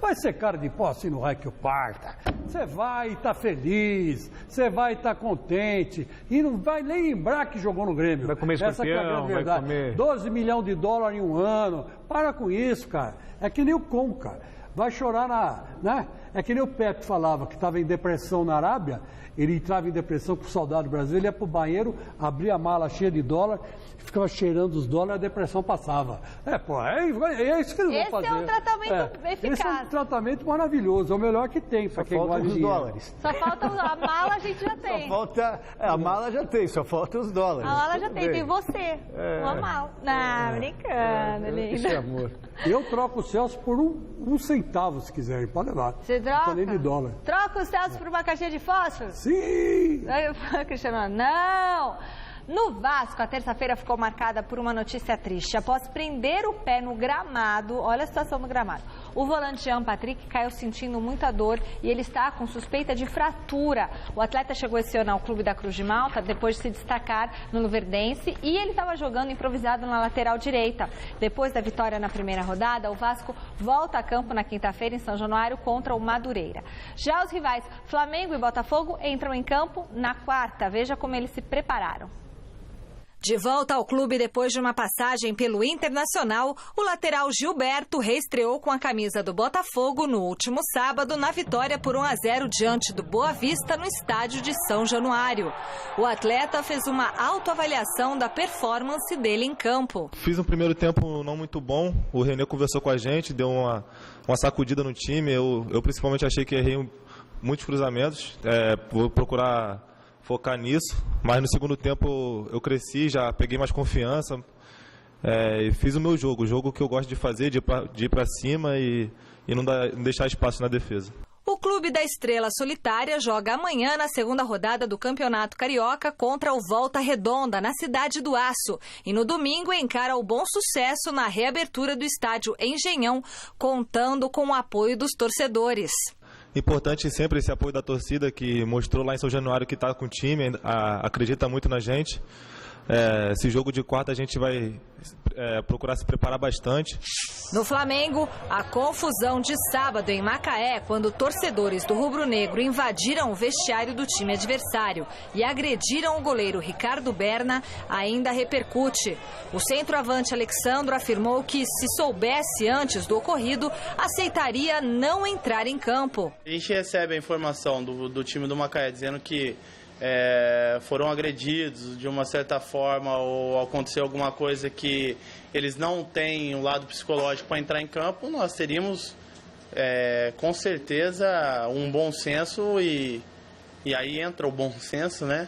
Vai ser cara de pau assim no raio que o parta. Você vai estar feliz, você vai estar contente e não vai nem lembrar que jogou no Grêmio. Vai comer escorpião, essa que é a grande verdade. Vai comer... 12 milhões de dólares em um ano. Para com isso, cara. É que nem o Conca. Vai chorar né? É que nem o Pepe falava que estava em depressão na Arábia. Ele entrava em depressão com o soldado brasileiro, ele ia para o banheiro, abria a mala cheia de dólar, ficava cheirando os dólares e a depressão passava. É isso que eles vão fazer. Esse é um tratamento eficaz. Esse é um tratamento maravilhoso, é o melhor que tem para quem gosta de dólares. Só falta a mala, a gente já tem. Só falta, a mala já tem, só falta os dólares. A mala já tem você, uma mala. Não, brincando, linda. Isso é amor. Eu troco o Celso por um centavo, se quiserem, pode levar. Você troca? De dólar. Troca o Celso por uma caixinha de fósforo? Sim! Aí eu falo, Cristiano, não! No Vasco, a terça-feira ficou marcada por uma notícia triste. Após prender o pé no gramado, olha a situação do gramado. O volante Jean Patrick caiu sentindo muita dor e ele está com suspeita de fratura. O atleta chegou esse ano ao Clube da Cruz de Malta depois de se destacar no Luverdense e ele estava jogando improvisado na lateral direita. Depois da vitória na primeira rodada, o Vasco volta a campo na quinta-feira em São Januário contra o Madureira. Já os rivais Flamengo e Botafogo entram em campo na quarta. Veja como eles se prepararam. De volta ao clube depois de uma passagem pelo Internacional, o lateral Gilberto reestreou com a camisa do Botafogo no último sábado na vitória por 1-0 diante do Boa Vista no estádio de São Januário. O atleta fez uma autoavaliação da performance dele em campo. Fiz um primeiro tempo não muito bom, o René conversou com a gente, deu uma sacudida no time, eu principalmente achei que errei muitos cruzamentos, vou procurar focar nisso, mas no segundo tempo eu cresci, já peguei mais confiança e fiz o meu jogo, o jogo que eu gosto de fazer, de ir para cima e não deixar espaço na defesa. O Clube da Estrela Solitária joga amanhã na segunda rodada do Campeonato Carioca contra o Volta Redonda, na Cidade do Aço. E no domingo encara o Bom Sucesso na reabertura do estádio Engenhão, contando com o apoio dos torcedores. Importante sempre esse apoio da torcida que mostrou lá em São Januário que está com o time, acredita muito na gente. Esse jogo de quarta a gente vai procurar se preparar bastante. No Flamengo, a confusão de sábado em Macaé, quando torcedores do rubro-negro invadiram o vestiário do time adversário e agrediram o goleiro Ricardo Berna, ainda repercute. O centroavante Alexandro afirmou que, se soubesse antes do ocorrido, aceitaria não entrar em campo. A gente recebe a informação do time do Macaé dizendo que foram agredidos de uma certa forma ou aconteceu alguma coisa que eles não têm um lado psicológico para entrar em campo, nós teríamos com certeza um bom senso e aí entra o bom senso, né?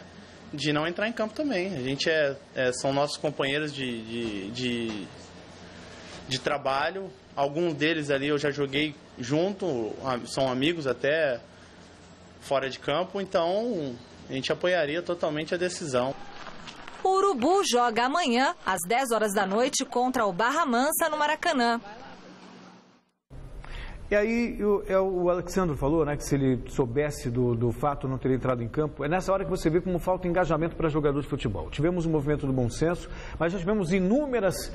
De não entrar em campo também. A gente são nossos companheiros de trabalho. Alguns deles ali eu já joguei junto, são amigos até fora de campo, então a gente apoiaria totalmente a decisão. O Urubu joga amanhã, às 10 horas da noite, contra o Barra Mansa, no Maracanã. E aí, o Alexandre falou, né, que se ele soubesse do fato não teria entrado em campo. É nessa hora que você vê como falta engajamento para jogadores de futebol. Tivemos um movimento do bom senso, mas já tivemos inúmeras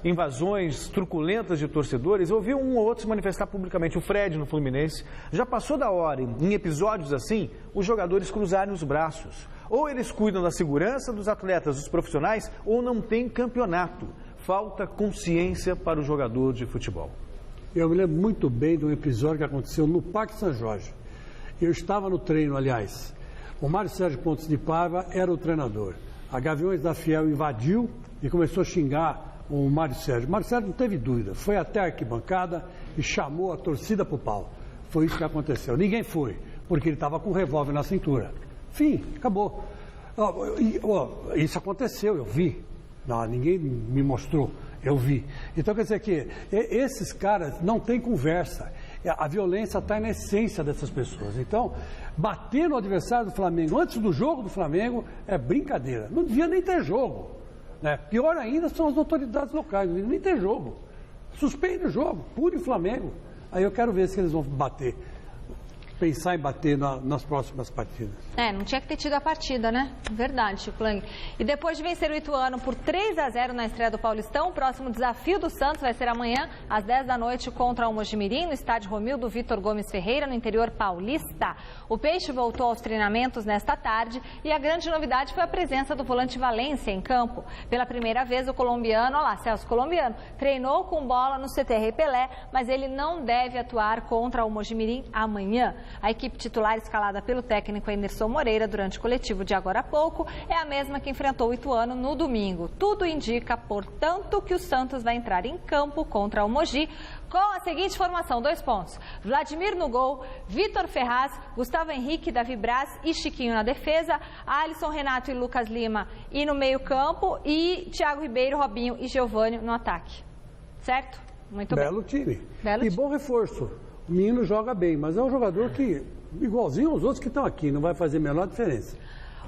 invasões truculentas de torcedores. Eu ouvi um ou outro se manifestar publicamente. O Fred, no Fluminense, já passou da hora, em episódios assim, os jogadores cruzarem os braços. Ou eles cuidam da segurança dos atletas, dos profissionais, ou não tem campeonato. Falta consciência para o jogador de futebol. Eu me lembro muito bem de um episódio que aconteceu no Parque São Jorge. Eu estava no treino, aliás. O Mário Sérgio Pontes de Paiva era o treinador. A Gaviões da Fiel invadiu e começou a xingar o Mário Sérgio. O Mário Sérgio não teve dúvida. Foi até a arquibancada e chamou a torcida para o pau. Foi isso que aconteceu. Ninguém foi, porque ele estava com um revólver na cintura. Fim, acabou. Isso aconteceu, eu vi. Não, ninguém me mostrou, eu vi. Então, quer dizer que esses caras não têm conversa. A violência está na essência dessas pessoas. Então, bater no adversário do Flamengo antes do jogo do Flamengo é brincadeira. Não devia nem ter jogo. Né? Pior ainda são as autoridades locais, não devia nem ter jogo. Suspende o jogo, pune o Flamengo. Aí eu quero ver se eles vão pensar em bater nas próximas partidas. Não tinha que ter tido a partida, né? Verdade, Chico Lang. E depois de vencer o Ituano por 3-0 na estreia do Paulistão, o próximo desafio do Santos vai ser amanhã, às 10 da noite, contra o Mojimirim, no estádio Romildo Vitor Gomes Ferreira, no interior paulista. O Peixe voltou aos treinamentos nesta tarde e a grande novidade foi a presença do volante Valência em campo. Pela primeira vez, o colombiano, olha lá, Celso Colombiano, treinou com bola no CT Pelé, mas ele não deve atuar contra o Mojimirim amanhã. A equipe titular escalada pelo técnico Enerson Moreira durante o coletivo de agora há pouco é a mesma que enfrentou o Ituano no domingo. Tudo indica, portanto, que o Santos vai entrar em campo contra o Mogi com a seguinte formação, 2 pontos. Vladimir no gol, Vitor Ferraz, Gustavo Henrique, Davi Braz e Chiquinho na defesa, Alisson, Renato e Lucas Lima e no meio campo e Thiago Ribeiro, Robinho e Giovânio no ataque. Certo? Muito bem. Belo time. Bom reforço. O menino joga bem, mas é um jogador que, igualzinho aos outros que estão aqui, não vai fazer a menor diferença.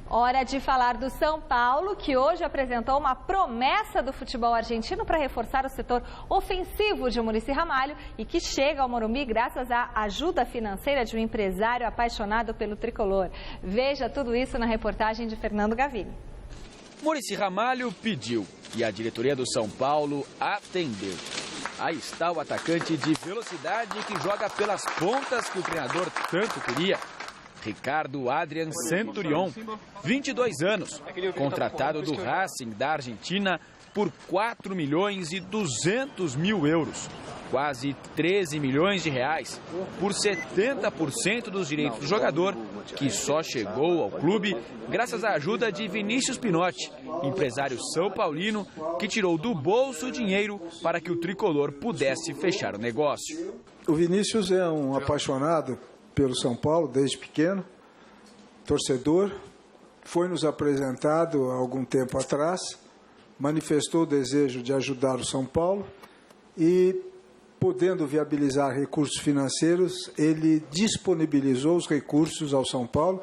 Hora de falar do São Paulo, que hoje apresentou uma promessa do futebol argentino para reforçar o setor ofensivo de Muricy Ramalho e que chega ao Morumbi graças à ajuda financeira de um empresário apaixonado pelo tricolor. Veja tudo isso na reportagem de Fernando Gavini. Muricy Ramalho pediu e a diretoria do São Paulo atendeu. Aí está o atacante de velocidade que joga pelas pontas que o treinador tanto queria. Ricardo Adrian Centurion, 22 anos, contratado do Racing da Argentina por 4 milhões e 200 mil euros, quase 13 milhões de reais, por 70% dos direitos do jogador, que só chegou ao clube graças à ajuda de Vinícius Pinotti, empresário são paulino, que tirou do bolso o dinheiro para que o tricolor pudesse fechar o negócio. O Vinícius é um apaixonado pelo São Paulo desde pequeno, torcedor, foi nos apresentado há algum tempo atrás, manifestou o desejo de ajudar o São Paulo e, podendo viabilizar recursos financeiros, ele disponibilizou os recursos ao São Paulo,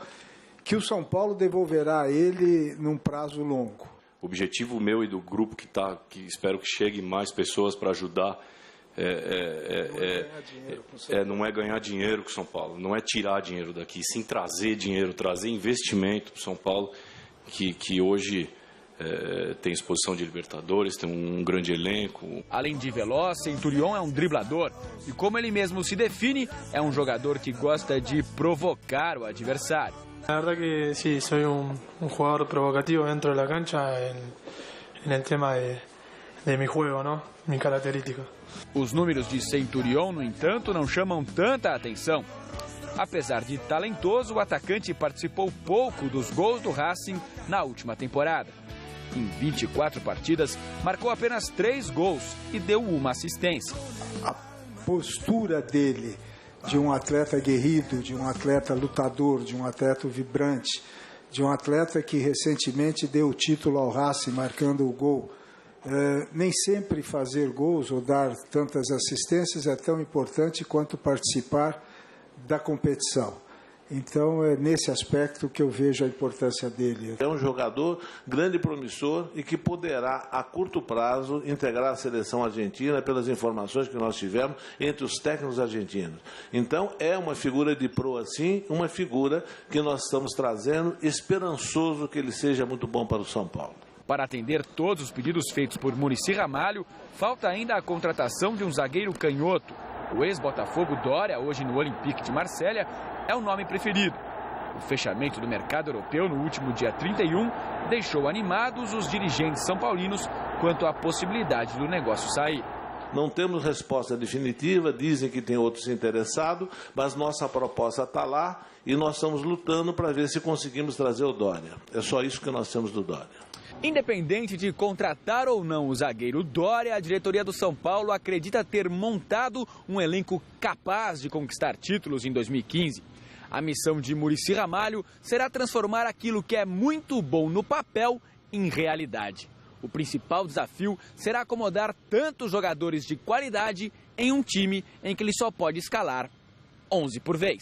que o São Paulo devolverá a ele num prazo longo. O objetivo meu e do grupo que espero que chegue mais pessoas para ajudar não é ganhar dinheiro com o São Paulo, não é tirar dinheiro daqui, sim trazer dinheiro, trazer investimento para o São Paulo, que hoje tem exposição de Libertadores, tem um grande elenco. Além de veloz, Centurion é um driblador e, como ele mesmo se define, é um jogador que gosta de provocar o adversário. La verdad que sí, soy un jugador provocativo dentro de la cancha en el tema de mi juego, ¿no? Mi característica. Os números de Centurion, no entanto, não chamam tanta atenção. Apesar de talentoso, o atacante participou pouco dos gols do Racing na última temporada. Em 24 partidas, marcou apenas 3 gols e deu uma assistência. postura dele, de um atleta aguerrido, de um atleta lutador, de um atleta vibrante, de um atleta que recentemente deu o título ao Racing marcando o gol. Nem sempre fazer gols ou dar tantas assistências é tão importante quanto participar da competição. Então, é nesse aspecto que eu vejo a importância dele. É um jogador grande e promissor e que poderá, a curto prazo, integrar a seleção argentina pelas informações que nós tivemos entre os técnicos argentinos. Então, é uma figura de proa, sim, uma figura que nós estamos trazendo, esperançoso que ele seja muito bom para o São Paulo. Para atender todos os pedidos feitos por Muricy Ramalho, falta ainda a contratação de um zagueiro canhoto. O ex-Botafogo Doria, hoje no Olympique de Marselha, é o nome preferido. O fechamento do mercado europeu no último dia 31 deixou animados os dirigentes são paulinos quanto à possibilidade do negócio sair. Não temos resposta definitiva, dizem que tem outros interessados, mas nossa proposta está lá e nós estamos lutando para ver se conseguimos trazer o Doria. É só isso que nós temos do Doria. Independente de contratar ou não o zagueiro Doria, a diretoria do São Paulo acredita ter montado um elenco capaz de conquistar títulos em 2015. A missão de Muricy Ramalho será transformar aquilo que é muito bom no papel em realidade. O principal desafio será acomodar tantos jogadores de qualidade em um time em que ele só pode escalar 11 por vez.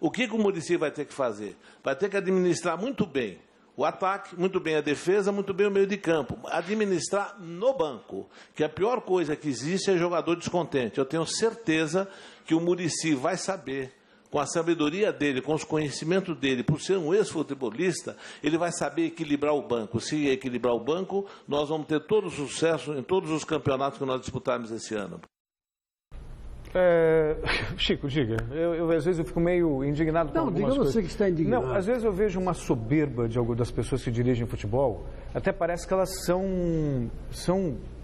O que o Muricy vai ter que fazer? Vai ter que administrar muito bem o ataque, muito bem a defesa, muito bem o meio de campo. Administrar no banco, que a pior coisa que existe é jogador descontente. Eu tenho certeza que o Muricy vai saber, com a sabedoria dele, com os conhecimentos dele, por ser um ex-futebolista, ele vai saber equilibrar o banco. Se equilibrar o banco, nós vamos ter todo o sucesso em todos os campeonatos que nós disputarmos esse ano. Chico, diga, às vezes eu fico meio indignado com algumas coisas. Não, diga você que está indignado. Não, às vezes eu vejo uma soberba de algumas das pessoas que dirigem futebol, até parece que elas são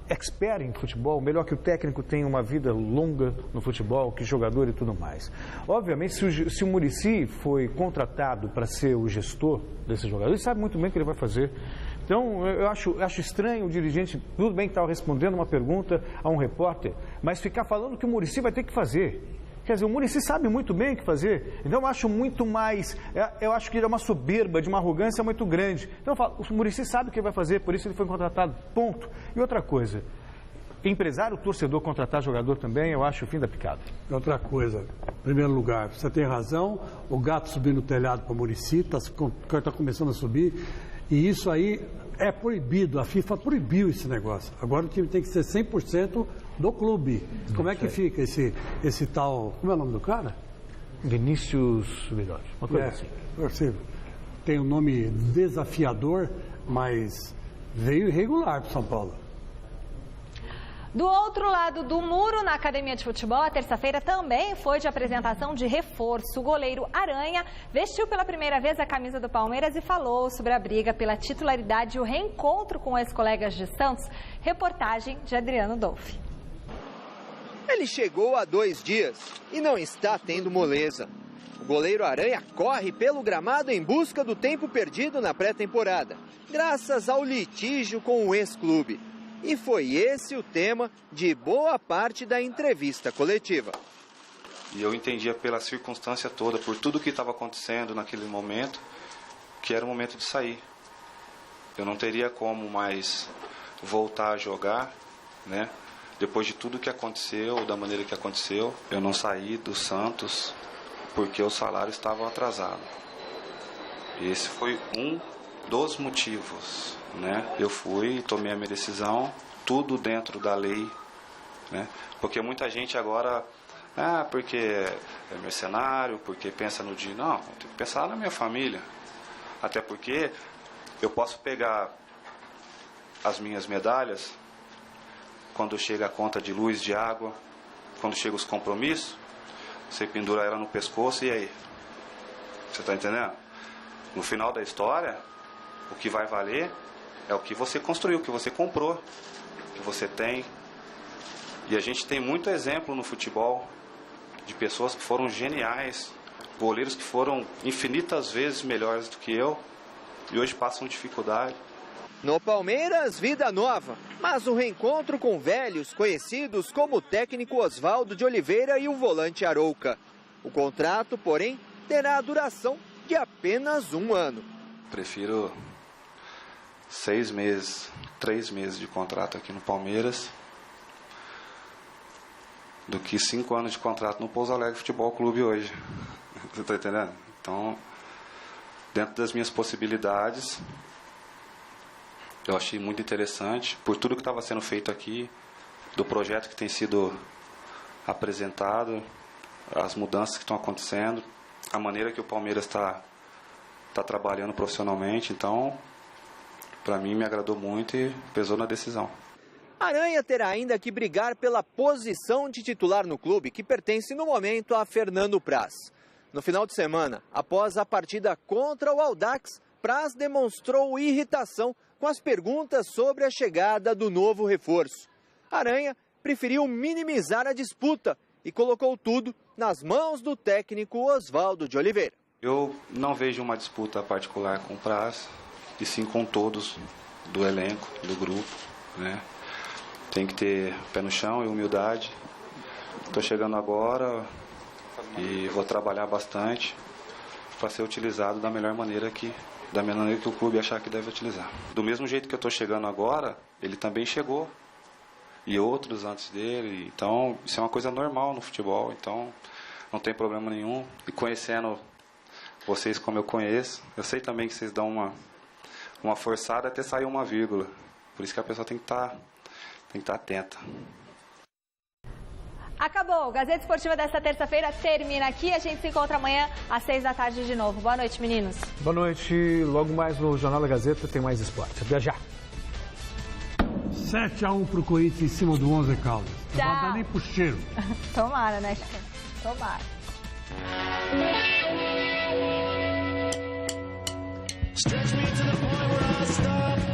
expert em futebol, melhor que o técnico tenha uma vida longa no futebol, que jogador e tudo mais. Obviamente, se o Muricy foi contratado para ser o gestor desse jogador, ele sabe muito bem o que ele vai fazer. Então, eu acho estranho o dirigente, tudo bem que estava respondendo uma pergunta a um repórter, mas ficar falando que o Muricy vai ter que fazer. Quer dizer, o Muricy sabe muito bem o que fazer. Então, eu acho muito mais... Eu acho que ele é uma soberba, de uma arrogância muito grande. Então, eu falo, o Muricy sabe o que ele vai fazer, por isso ele foi contratado, ponto. E outra coisa, empresário, torcedor contratar jogador também, eu acho o fim da picada. Outra coisa, em primeiro lugar, você tem razão, o gato subiu no telhado para o Muricy, está começando a subir, e isso aí é proibido, a FIFA proibiu esse negócio. Agora o time tem que ser 100% do clube. Como é que fica esse tal... Como é o nome do cara? Vinícius Vilhões, uma coisa assim. Você tem um nome desafiador, mas veio irregular para o São Paulo. Do outro lado do muro, na academia de futebol, a terça-feira também foi de apresentação de reforço. O goleiro Aranha vestiu pela primeira vez a camisa do Palmeiras e falou sobre a briga pela titularidade e o reencontro com ex-colegas de Santos. Reportagem de Adriano Dolfi. Ele chegou há 2 dias e não está tendo moleza. O goleiro Aranha corre pelo gramado em busca do tempo perdido na pré-temporada, graças ao litígio com o ex-clube. E foi esse o tema de boa parte da entrevista coletiva. E eu entendia pela circunstância toda, por tudo que estava acontecendo naquele momento, que era o momento de sair. Eu não teria como mais voltar a jogar, né? Depois de tudo que aconteceu, da maneira que aconteceu, eu não saí do Santos porque o salário estava atrasado. Esse foi um dos motivos, né? Eu fui, tomei a minha decisão, tudo dentro da lei, né? Porque muita gente agora, porque é mercenário, porque pensa no dia. Não, eu tenho que pensar na minha família. Até porque eu posso pegar as minhas medalhas quando chega a conta de luz, de água, quando chega os compromissos, você pendura ela no pescoço e aí? Você está entendendo? No final da história, o que vai valer é o que você construiu, o que você comprou, o que você tem. E a gente tem muito exemplo no futebol de pessoas que foram geniais, goleiros que foram infinitas vezes melhores do que eu e hoje passam dificuldade. No Palmeiras, vida nova, mas um reencontro com velhos conhecidos como o técnico Oswaldo de Oliveira e o volante Arouca. O contrato, porém, terá a duração de apenas 1 ano. Prefiro 6 meses, 3 meses de contrato aqui no Palmeiras do que 5 anos de contrato no Pouso Alegre Futebol Clube hoje. Você está entendendo? Então, dentro das minhas possibilidades, eu achei muito interessante, por tudo que estava sendo feito aqui, do projeto que tem sido apresentado, as mudanças que estão acontecendo, a maneira que o Palmeiras está trabalhando profissionalmente. Então, para mim, me agradou muito e pesou na decisão. Aranha terá ainda que brigar pela posição de titular no clube, que pertence no momento a Fernando Praz. No final de semana, após a partida contra o Audax, Praz demonstrou irritação com as perguntas sobre a chegada do novo reforço. Aranha preferiu minimizar a disputa e colocou tudo nas mãos do técnico Oswaldo de Oliveira. Eu não vejo uma disputa particular com o Praz, e sim com todos do elenco, do grupo, né? Tem que ter pé no chão e humildade. Estou chegando agora e vou trabalhar bastante para ser utilizado da melhor maneira que o clube achar que deve utilizar. Do mesmo jeito que eu estou chegando agora, ele também chegou. E outros antes dele. Então, isso é uma coisa normal no futebol. Então, não tem problema nenhum. E conhecendo vocês como eu conheço, eu sei também que vocês dão uma forçada até sair uma vírgula. Por isso que a pessoa tem que estar atenta. Acabou. Gazeta Esportiva desta terça-feira termina aqui. A gente se encontra amanhã às 6 da tarde de novo. Boa noite, meninos. Boa noite. Logo mais no Jornal da Gazeta tem mais esporte. Até já. 7-1 pro Corinthians em cima do 11 Caldas. Não vai dar nem pro cheiro. Tomara, né, Chico? Tomara. Stretch me to the point where I stop.